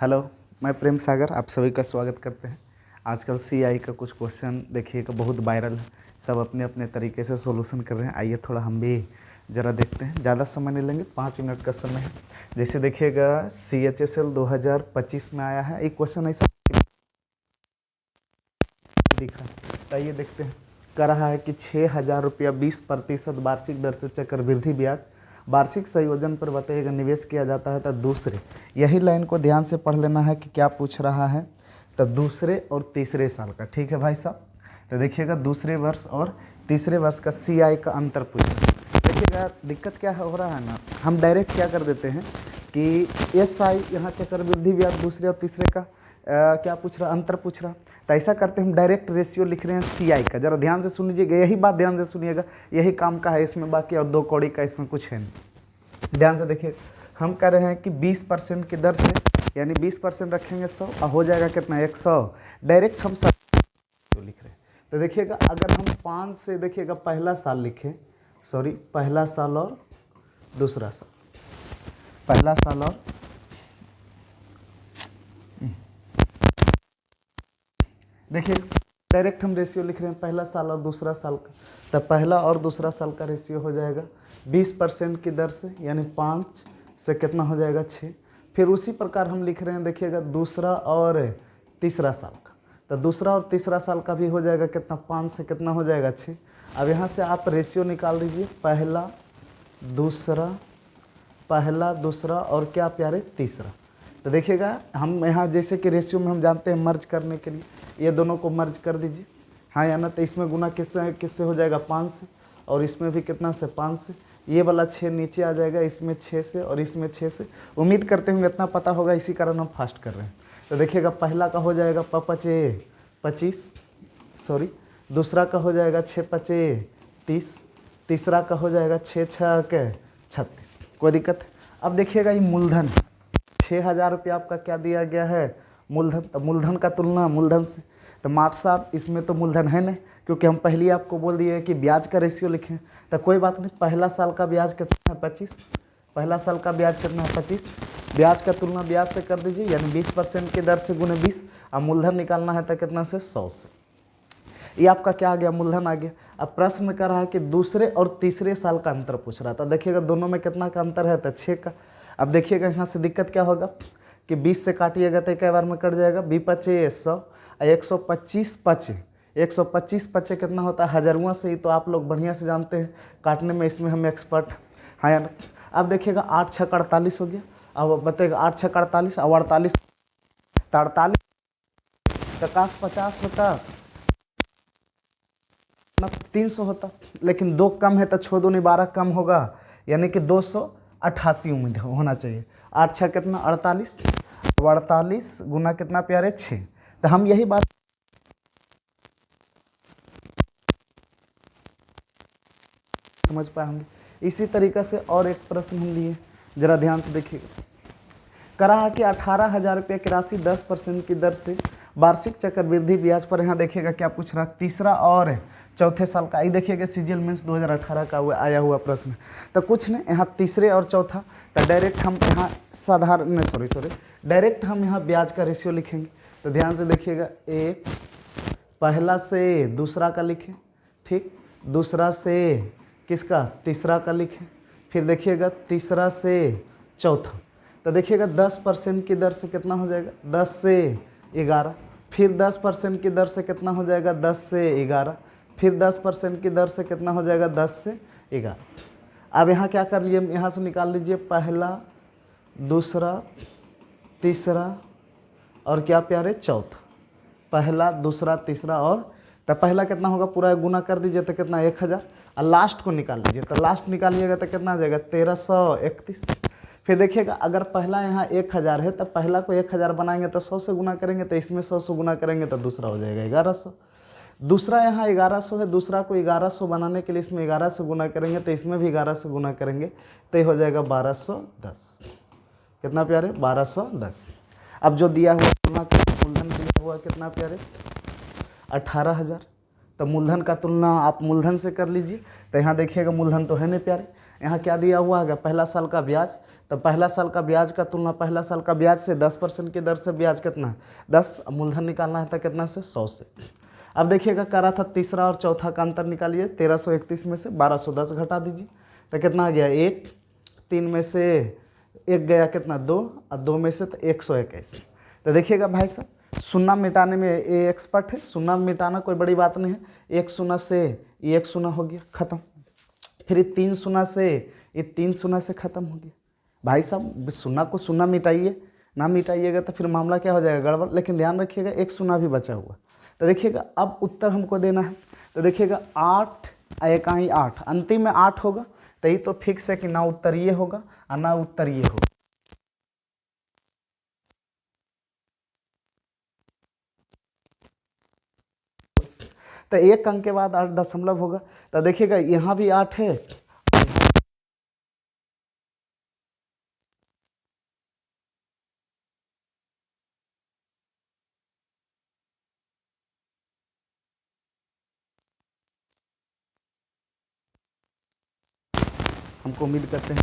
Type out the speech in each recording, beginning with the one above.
Hello, मैं प्रेम सागर आप सभी का स्वागत करते हैं। आजकल सीआई का कुछ क्वेश्चन देखिएगा बहुत वायरल है। सब अपने अपने तरीके से सॉल्यूशन कर रहे हैं। आइए थोड़ा हम भी ज़रा देखते हैं। ज़्यादा समय नहीं लेंगे, 5 मिनट का समय है। जैसे देखिएगा CHSL 2025 में आया है। एक क्वेश्चन ऐसा दिखा, तो आइए देखते हैं। कह रहा है कि 6,000 रुपया 20% वार्षिक दर से चक्रवृद्धि ब्याज वार्षिक संयोजन पर बताइएगा निवेश किया जाता है। तो दूसरे, यही लाइन को ध्यान से पढ़ लेना है कि क्या पूछ रहा है। तो दूसरे और तीसरे साल का, ठीक है भाई साहब। तो देखिएगा दूसरे वर्ष और तीसरे वर्ष का CI का अंतर पूछ रहा है। देखिएगा दिक्कत क्या हो रहा है ना, हम डायरेक्ट क्या कर देते हैं कि SI यहाँ चक्रवृद्धि ब्याज दूसरे और तीसरे का क्या पूछ रहा, अंतर पूछ रहा। तो ऐसा करते हैं, हम डायरेक्ट रेशियो लिख रहे हैं CI का। ज़रा ध्यान से सुन लीजिएगा, यही बात ध्यान से सुनिएगा, यही काम का है इसमें, बाकी और 2 कौड़ी का इसमें कुछ है नहीं। ध्यान से देखिए, हम कह रहे हैं कि 20% की दर से, यानी 20% रखेंगे 100 और हो जाएगा कितना 100। डायरेक्ट हम सब लिख रहे हैं। तो देखिएगा अगर हम 5 से देखिएगा पहला साल लिखें, सॉरी पहला साल और दूसरा साल, पहला साल और देखिए डायरेक्ट हम रेशियो लिख रहे हैं पहला साल और दूसरा साल का। तो पहला और दूसरा साल का रेशियो हो जाएगा 20% की दर से, यानी 5 से कितना हो जाएगा 6। फिर उसी प्रकार हम लिख रहे हैं देखिएगा दूसरा और तीसरा साल का। तो दूसरा और तीसरा साल का भी हो जाएगा कितना, 5 से कितना हो जाएगा 6। अब यहाँ से आप रेशियो निकाल दीजिए, पहला दूसरा और क्या प्यारे तीसरा। तो देखिएगा हम यहाँ जैसे कि रेशियो में हम जानते हैं मर्ज करने के लिए, ये दोनों को मर्ज कर दीजिए, हाँ या ना। तो इसमें गुना किससे हो जाएगा 5 से, और इसमें भी कितना से 5 से। ये वाला 6 नीचे आ जाएगा, इसमें 6 से और इसमें 6 से। उम्मीद करते हैं इतना पता होगा, इसी कारण हम फास्ट कर रहे हैं। तो देखिएगा पहला का हो जाएगा 25, सॉरी दूसरा का हो जाएगा 6×5 = 30, तीसरा का हो जाएगा 6×6 = 36। कोई दिक्कत है? अब देखिएगा ये मूलधन 6,000 रुपया आपका क्या दिया गया है, मूलधन। तो मूलधन का तुलना मूलधन से, तो मार्ट साहब इसमें तो मूलधन है नहीं, क्योंकि हम पहले ही आपको बोल दिए कि ब्याज का रेशियो लिखें। तो कोई बात नहीं, पहला साल का ब्याज कितना है 25, पहला साल का ब्याज कितना है 25। ब्याज का तुलना ब्याज से कर दीजिए, यानी 20% की दर से गुने 20। अब मूलधन निकालना है तो कितना से 100 से। ये आपका क्या आ गया, मूलधन आ गया। अब प्रश्न कर रहा है कि दूसरे और तीसरे साल का अंतर पूछ रहा था। देखिएगा दोनों में कितना का अंतर है, तो 6 का। अब देखिएगा यहाँ से दिक्कत क्या होगा कि 20 से काटिएगा तो कई बार में कट जाएगा, 20×5 = 100, 125 पचे कितना होता है, हजारुआ से ही तो आप लोग बढ़िया से जानते हैं काटने में, इसमें हम एक्सपर्ट, हाँ यार। अब देखिएगा 8×6 = 48 हो गया। अब बताइएगा 8×6 = 48 और 48 तो 48 प्रकाश 50 होता, 300 होता, लेकिन 2 कम है तो 6 दूनी 12 कम होगा, यानी कि 288 उम्मीद होना चाहिए। 8×6 कितना 48, 48 गुना कितना प्यारे 6। तो हम यही बात समझ पाए होंगे। इसी तरीक़े से और एक प्रश्न हम लिए, जरा ध्यान से देखिएगा। करा कि 18,000 रुपये की राशि 10% की दर से वार्षिक चक्रवृद्धि ब्याज पर, यहाँ देखिएगा क्या पूछ रहा है, तीसरा और चौथे साल का। ये देखिएगा CGL मेंस 2018 का आया हुआ प्रश्न। तो कुछ नहीं, यहाँ तीसरे और चौथा, तो डायरेक्ट हम यहाँ साधारण डायरेक्ट हम यहाँ ब्याज का रेशियो लिखेंगे। तो ध्यान से देखिएगा, एक पहला से दूसरा का लिखें, ठीक, दूसरा से किसका, तीसरा का लिखें, फिर देखिएगा तीसरा से चौथा। तो देखिएगा 10% की दर से कितना हो जाएगा, 10 से 11, फिर 10% की दर से कितना हो जाएगा, 10 से 11, फिर 10% की दर से कितना हो जाएगा, 10 से 11। अब यहाँ क्या कर लिए, यहाँ से निकाल लीजिए पहला दूसरा तीसरा और क्या प्यारे चौथा, पहला दूसरा तीसरा और, तो पहला कितना होगा पूरा गुना कर दीजिए तो कितना 1000, और लास्ट को निकाल लीजिए। तो लास्ट निकालिएगा तो कितना आ जाएगा 1331। फिर देखिएगा अगर पहला यहाँ 1000 है तो पहला को 1000 बनाएंगे तो 100 से गुना करेंगे, तो इसमें 100 से गुना करेंगे तो दूसरा हो जाएगा 1100। दूसरा यहाँ 1100 है, दूसरा को 1100 बनाने के लिए इसमें 11 से गुना करेंगे, तो इसमें भी 11 से गुना करेंगे, तो ये हो जाएगा 1210। कितना प्यारे 1210। अब जो दिया हुआ तुलना मूलधन दिया हुआ कितना प्यारे 18,000। तो मूलधन का तुलना आप मूलधन से कर लीजिए। तो यहाँ देखिएगा मूलधन तो है नहीं प्यारे, यहाँ क्या दिया हुआ है, पहला साल का ब्याज। तो पहला साल का ब्याज का तुलना पहला साल का ब्याज से 10% की दर से ब्याज कितना है 10, मूलधन निकालना है तो कितना से 100 से। अब देखिएगा करा था तीसरा और चौथा का अंतर निकालिए, 1331 में से 1210 घटा दीजिए तो कितना आ गया 1, 3 में से 1 गया कितना 2, और 2 में से तो 121। तो देखिएगा भाई साहब शून्य मिटाने में ये एक्सपर्ट है, शून्य मिटाना कोई बड़ी बात नहीं है। 1 शून्य से ये 1 शून्य हो गया खत्म, फिर ये 3 शून्य से ये 3 शून्य से खत्म हो गया। भाई साहब शून्य को शून्य मिटाइए, ना मिटाइएगा तो फिर मामला क्या हो जाएगा गड़बड़। लेकिन ध्यान रखिएगा 1 शून्य भी बचा हुआ। तो देखिएगा अब उत्तर हमको देना है, तो देखिएगा 8 एकाई 8, अंतिम में 8 होगा तो ये तो फिक्स है कि ना उत्तर ये होगा और ना उत्तर ये होगा। तो 1 अंक के बाद 8 दशमलव होगा, तो देखिएगा यहाँ भी 8 है। हमको उम्मीद करते हैं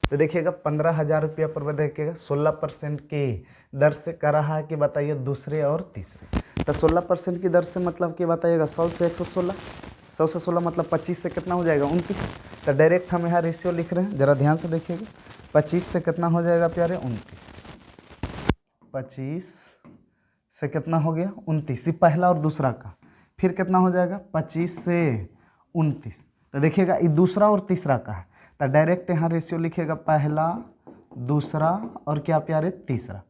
तो देखिएगा 15,000 रुपया पर देखिएगा 16% की दर से कर रहा है कि बताइए दूसरे और तीसरे। तो 16% की दर से मतलब कि बताइएगा 100 से 116, 100 से 16 मतलब 25 से कितना हो जाएगा 29। तो डायरेक्ट हम यहाँ रेशियो लिख रहे हैं, ज़रा ध्यान से देखिएगा 25 से कितना हो जाएगा प्यारे 29, 25 से कितना हो गया 29, ये पहला और दूसरा का। फिर कितना हो जाएगा 25 से 29। तो देखिएगा ये दूसरा और तीसरा का है, तो डायरेक्ट यहाँ रेशियो लिखिएगा पहला दूसरा और क्या प्यारे तीसरा।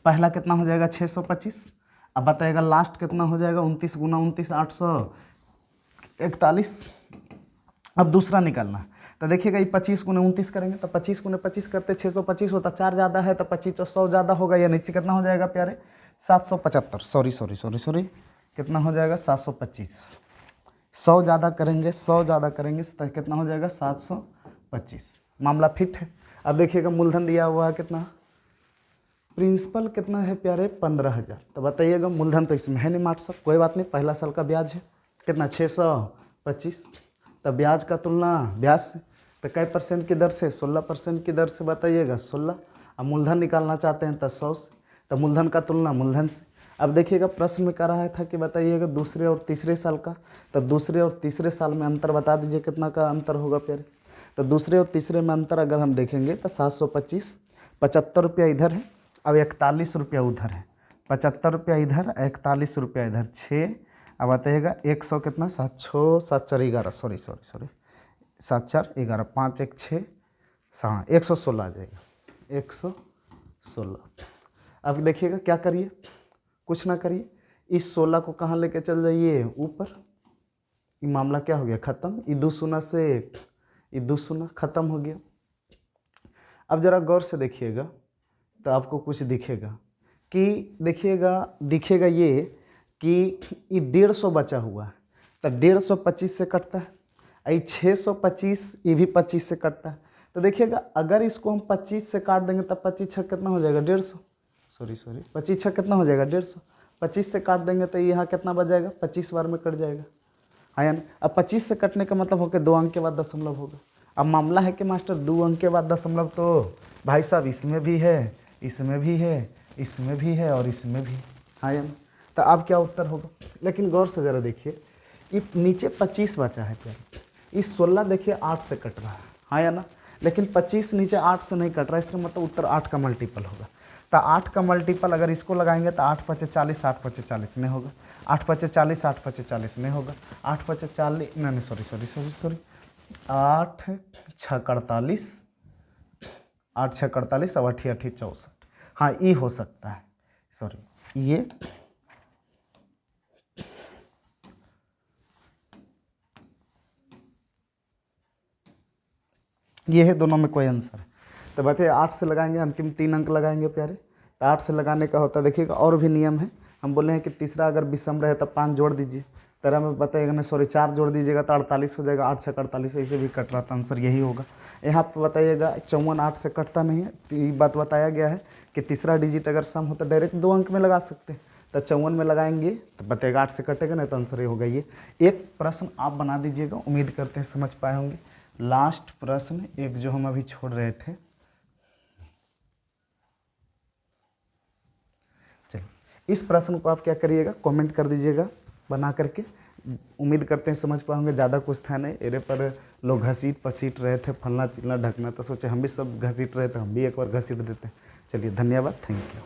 पहला कितना हो जाएगा 625, अब बताइएगा लास्ट कितना हो जाएगा 29 गुना 29 841। अब दूसरा निकालना है, तो देखिएगा ये 25 गुना 29 करेंगे तो 25 गुना 25 करते 625 होता, 4 ज़्यादा है तो 25 और 100 ज़्यादा होगा, या नीचे कितना हो जाएगा प्यारे 775, सॉरी कितना हो जाएगा 725। 100 ज़्यादा करेंगे 100 ज़्यादा करेंगे तो कितना हो जाएगा 725, मामला फिट है। अब देखिएगा मूलधन दिया हुआ है कितना, प्रिंसिपल कितना है प्यारे 15,000। तो बताइएगा मूलधन तो इसमें है नहीं मार्ट साहब, कोई बात नहीं, पहला साल का ब्याज है कितना 625। तो ब्याज का तुलना ब्याज से तो कै % की दर से 16% की दर से बताइएगा 16। अब मूलधन निकालना चाहते हैं तो 100 से, तो मूलधन का तुलना मूलधन से। अब देखिएगा प्रश्न में कह रहा था कि बताइएगा दूसरे और तीसरे साल का, तो दूसरे और तीसरे साल में अंतर बता दीजिए कितना का अंतर होगा प्यारे। तो दूसरे और तीसरे में अंतर अगर हम देखेंगे तो 725, 75 रुपया इधर है, अब 41 रुपया उधर है, 75 रुपया इधर 41 रुपया इधर 6। अब बताइएगा 100 कितना 7 6 7 4 11, सॉरी 7 4 11 5 1 6, हाँ 116 आ जाएगा 116। अब देखिएगा क्या करिए, कुछ ना करिए, इस 16 को कहाँ लेके चल जाइए ऊपर, ये मामला क्या हो गया ख़त्म, ये 2 शून्य से ये 2 शून्य ख़त्म हो गया। अब ज़रा गौर से देखिएगा तो आपको कुछ दिखेगा कि दिखेगा ये कि ये 150 बचा हुआ है, तो 150 25 से कटता है, ये 625 ये भी 25 से कटता है। तो देखिएगा अगर इसको हम 25 से काट देंगे तब 25 छः कितना हो जाएगा 150, सॉरी 25 छः कितना हो जाएगा 150, 25 से काट देंगे तो यहाँ कितना बच जाएगा 25 बार में कट जाएगा, हाँ यानी अब 25 से कटने का मतलब हो कि 2 अंक के बाद दशमलव होगा। अब मामला है कि मास्टर 2 अंक के बाद दशमलव, तो भाई साहब इसमें भी है, इसमें भी है, इसमें भी है और इसमें भी, हाँ यानी तो अब क्या उत्तर होगा। लेकिन गौर से ज़रा देखिए ये नीचे 25 बचा है प्यारे, इस 16 देखिए 8 से कट रहा है, हाँ या ना, लेकिन 25 नीचे 8 से नहीं कट रहा है, इसका मतलब उत्तर 8 का मल्टीपल होगा। तो 8 का मल्टीपल अगर इसको लगाएंगे तो 8 5 40, 8 5 40 नहीं होगा, 8 5 40, 8 5 40 नहीं होगा, 8 5 40 नहीं सॉरी 8 6 48, 8 6 48 और 8 8 64, हाँ ये हो सकता है, सॉरी ये ये है, दोनों में कोई आंसर है। तो बताइए 8 से लगाएंगे, अंतिम 3 अंक लगाएंगे प्यारे। तो 8 से लगाने का होता है, देखिएगा और भी नियम है। हम बोले हैं कि तीसरा अगर विषम रहे तब 5 जोड़ दीजिए। तरह में बताइएगा ना, सॉरी 4 जोड़ दीजिएगा तो 48 हो जाएगा। 8 6 48, ऐसे भी कट रहा था, आंसर यही होगा। यहाँ पर बताइएगा 54 8 से कटता नहीं है। तो ये बात बताया गया है कि तीसरा डिजिट अगर सम हो तो डायरेक्ट 2 अंक में लगा सकते हैं। तो 54 में लगाएंगे तो बताएगा 8 से कटेगा, नहीं तो आंसर ये होगा। ये एक प्रश्न आप बना दीजिएगा, उम्मीद करते हैं समझ पाए होंगे। लास्ट प्रश्न एक जो हम अभी छोड़ रहे थे, चलिए इस प्रश्न को आप क्या करिएगा, कमेंट कर दीजिएगा बना करके। उम्मीद करते हैं समझ पाएंगे। ज़्यादा कुछ था नहीं, एरे पर लोग घसीट पसीट रहे थे, फलना चिलना ढकना, तो सोचे हम भी सब घसीट रहे थे, हम भी एक बार घसीट देते हैं। चलिए धन्यवाद, थैंक यू।